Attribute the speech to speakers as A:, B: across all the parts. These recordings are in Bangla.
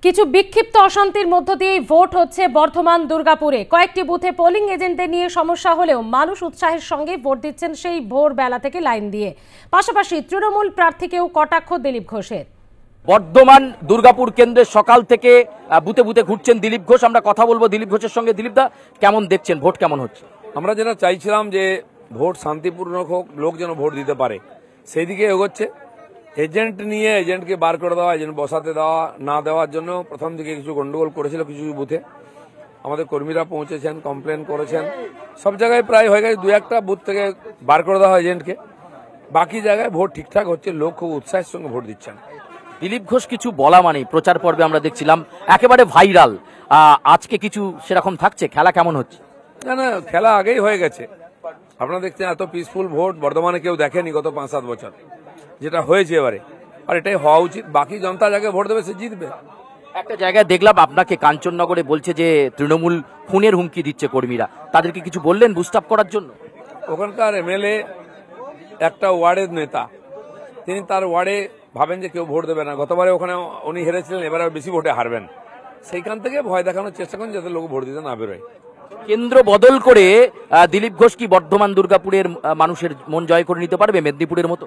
A: কিছু বিক্ষিপ্ত অশান্তির মধ্য দিয়েই ভোট হচ্ছে বর্ধমান দুর্গাপুরে। কয়েকটি বুথে পোলিং এজেন্টদের নিয়ে সমস্যা হলেও মানুষ উৎসাহের সঙ্গে ভোট দিচ্ছেন সেই ভোরবেলা থেকে লাইন দিয়ে। পাশাপাশি তৃণমূল প্রার্থীকেও কটাক্ষ দিলীপ ঘোষের।
B: বর্ধমান দুর্গাপুর কেন্দ্রে সকাল থেকে বুথে বুথে ঘুরছেন দিলীপ ঘোষ। আমরা কথা বলবো দিলীপ ঘোষের সঙ্গে। দিলীপ দা, কেমন দেখছেন ভোট, কেমন হচ্ছে?
C: আমরা যেটা চাইছিলাম যে ভোট শান্তিপূর্ণ হোক, লোক যেন ভোট দিতে পারে, সেই দিকে এগোচ্ছে। এজেন্ট নিয়ে এজেন্টকে বার করে দেওয়া, এজেন্ট বসাতে দেওয়া না দেওয়ার জন্য প্রথম দিকে কিছু গন্ডগোল করেছিল কিছু বুথে। আমাদের কর্মীরা পৌঁছেছেন, কমপ্লেন করেছেন, সব জায়গায় প্রায় হয়ে গেছে। দু একটা বুথ থেকে বার করে দেওয়া হয় এজেন্টকে। বাকি জায়গায় ভোট ঠিকঠাক হচ্ছে, লোক খুব উৎসাহের সঙ্গে ভোট দিচ্ছেন।
B: দিলীপ ঘোষ কিছু বলা মানে প্রচার পর্বে আমরা দেখছিলাম একেবারে ভাইরাল। আজকে কিছু সেরকম থাকছে? খেলা কেমন হচ্ছে?
C: না, খেলা আগেই হয়ে গেছে। আপনারা দেখছেন এত পিসফুল ভোট বর্ধমানে কেউ দেখেনি গত 5-7 বছর, যেটা হয়েছে এবারে। আর এটাই হওয়া উচিত। বাকি জনতা যাকে ভোট দেবে সে জিতবে।
B: একটা জায়গায় দেখলাম আপনাকে কাঞ্চননগরে বলছে যে তৃণমূল খুনের হুমকি দিচ্ছে কর্মীরা, তাদেরকে কিছু বললেন বুস্ট আপ করার জন্য?
C: ওখানকার এমএলএ একটা ওয়ার্ডের নেতা, তিনি তার ওয়ার্ডে ভাবেন যে কেউ ভোট দেবে না। গতবারে ওখানে উনি হেরেছিলেন, এবারে বেশি ভোটে হারবেন। সেইখান থেকে ভয় দেখানোর চেষ্টা করেন যাতে লোক ভোট দিতে না বেরোয়।
B: কেন্দ্র বদল করে দিলীপ ঘোষ কি বর্ধমান দুর্গাপুরের মানুষের মন জয় করে নিতে পারবে মেদিনীপুরের মতো?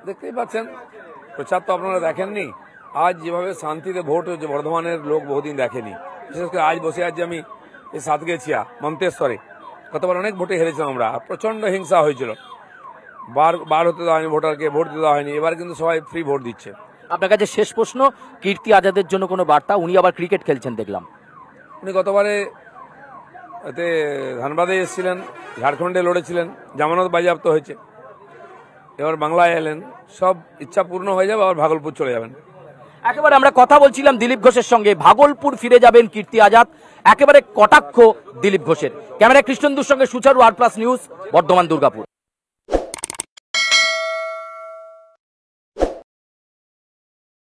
C: দেখতেই পাচ্ছেন, প্রচার তো আপনারা দেখেননি। আজ যেভাবে শান্তিতে ভোট হচ্ছে বর্ধমানের লোক বহুদিন দেখেনি। বিশেষ করে আজ বসে আছি আমি এই সাতগেছিয়া মন্তেশ্বরে। গতবার অনেক ভোটে হেরেছিলাম আমরা, প্রচন্ড হিংসা হয়েছিল। বার হতে দেওয়া হয়নি ভোটারকে, ভোট দিতে দেওয়া হয়নি। এবার কিন্তু সবাই ফ্রি ভোট দিচ্ছে।
B: আপনার কাছে শেষ প্রশ্ন, কীর্তি আজাদের জন্য কোনো বার্তা? উনি আবার ক্রিকেট খেলছেন দেখলাম।
C: উনি গতবারে এতে ধানবাদে এসেছিলেন, ঝাড়খণ্ডে লড়েছিলেন, জামানত বাজেয়াপ্ত হয়েছে। এবার বাংলায় এলেন, সব ইচ্ছা পূর্ণ হয়ে যাবে, আবার ভাগলপুর চলে যাবেন।
B: একেবারে আমরা কথা বলছিলাম দিলীপ ঘোষের সঙ্গে, ভাগলপুর ফিরে যাবেন কীর্তি আজাদ। একেবারে কটাক্ষ দিলীপ ঘোষের। ক্যামেরায় কৃষ্ণেন্দুর সঙ্গে সুচারু, আর প্লাস নিউজ, বর্ধমান দুর্গাপুর।